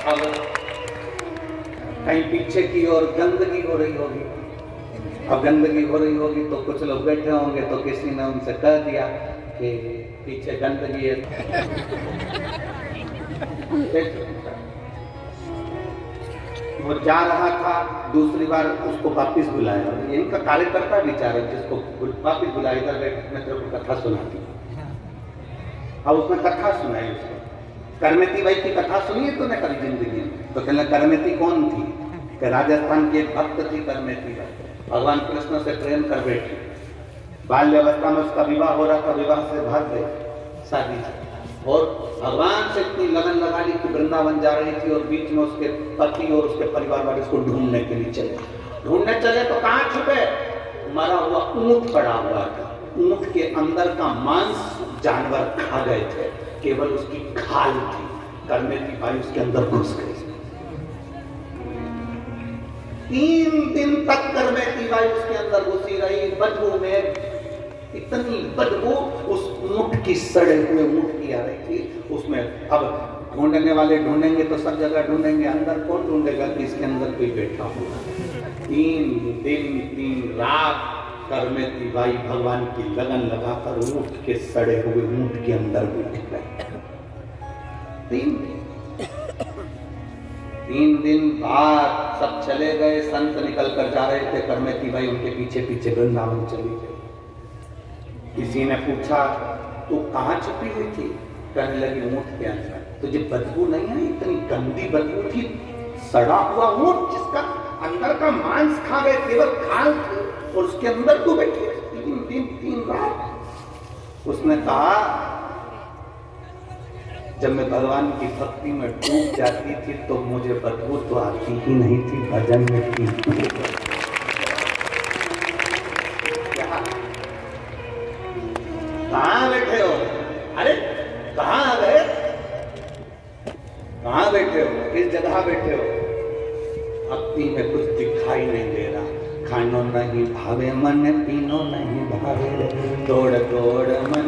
अब कहीं पीछे की ओर गंदगी हो रही होगी। अब गंदगी हो रही होगी तो कुछ लोग बैठे होंगे, तो किसी ने उनसे कह दिया कि पीछे गंदगी है। वो जा रहा था, दूसरी बार उसको वापिस बुलाया। इनका कार्यकर्ता विचार है जिसको वापिस बुलाया, इधर मैं तेरे को कथा सुनाती हूँ। अब उसने कथा सुनाई उसको, करमेती भाई की कथा सुनी है तूने कभी जिंदगी में? तो कहना करमेती कौन थी? कि राजस्थान की एक भक्त थी करमेती भाई, भगवान कृष्ण से प्रेम कर बैठी। बाल्यावस्था में उसका विवाह हो रहा था, विवाह से भाग गई शादी से, और भगवान से इतनी लगन लगा ली कि वृंदावन जा रही थी, और बीच में उसके पति और उसके परिवार वाले उसको ढूंढने के लिए चले। ढूंढने चले तो कहाँ छुपे? मरा हुआ ऊंट पड़ा हुआ था। ऊंट के अंदर का मांस जानवर खा गए थे, केवल उसकी खाल थी। करमेती भाई उसके अंदर घुस गई। 3 दिन तक करमेती भाई उसके अंदर घुसी रही। बदबू में इतनी बदबू उस ऊंट की, सड़े हुए ऊंट की आ रही थी उसमें। अब ढूंढने वाले ढूंढेंगे तो सब जगह ढूंढेंगे, अंदर कौन ढूंढेगा कि इसके अंदर कोई बैठा हुआ। 3 दिन 3 रात करमेती भाई भगवान की लगन लगाकर ऊंट के, सड़े हुए ऊंट के अंदर बैठ गए। 3 दिन बाद सब चले गए, संत निकल कर जा रहे थे, करमेती भाई उनके पीछे पीछे वृंदावन चली गई। किसी ने पूछा तू कहाँ छुपी हुई थी? कहने लगी ऊंट के अंदर। तुझे बदबू नहीं है? इतनी गंदी बदबू थी, सड़ा हुआ ऊंट जिसका अंदर का मांस खा गए, केवल खाल थी, और उसके अंदर तू बैठी 3 रात। उसने कहा जब मैं भगवान की भक्ति में डूब जाती थी तो मुझे बदबू तो आती ही नहीं थी, भजन में थी। कहाँ बैठे हो? अरे कहाँ आ गए? कहाँ बैठे हो? किस जगह बैठे हो? भक्ति में कुछ दिखाई नहीं दे रहा। खानो नहीं भावे मन, पीनो नहीं भावे, दौड़ दौड़ मन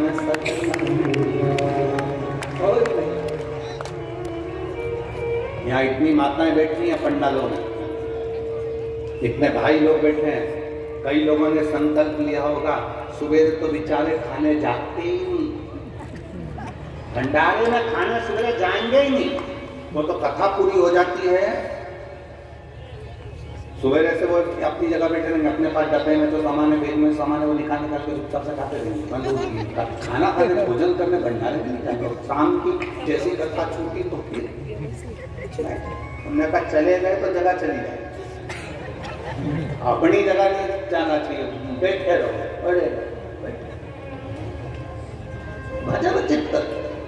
यहाँ इतनी माताएं बैठी हैं पंडालों में, इतने भाई लोग बैठे हैं। कई लोगों ने संकल्प लिया होगा सुबह तो बेचारे खाने जाते ही नहीं, भंडारे में खाने सुबह जाएंगे ही नहीं। वो तो कथा पूरी हो जाती है, सुबह से वो अपनी जगह बैठे रहेंगे, अपने पास डब्बे में तो सामान है, बैग में सामान है, वो निकाल के चुपचाप से खाते रहेंगे। खाना खाने, भोजन करने भंडारे में नहीं जाएंगे। शाम की जैसी कथा छूटी तो फिर उन्होंने कहा चले गए तो जगह चली जाए, अपनी जगह नहीं जाना चाहिए, बैठे रहो। अरे भजन चित्त,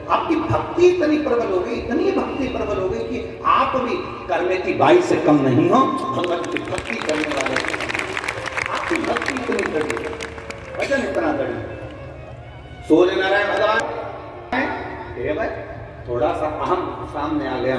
आपकी भक्ति इतनी प्रबल हो गई, इतनी भक्ति प्रबल हो गई कि आप भी करमेती बाई से कम नहीं हो भगवान की भक्ति करने वाले। आपकी भक्ति इतनी दृढ़, भजन इतना दृढ़। सूर्य नारायण भगवान है भाई, थोड़ा सा अहम सामने आ गया।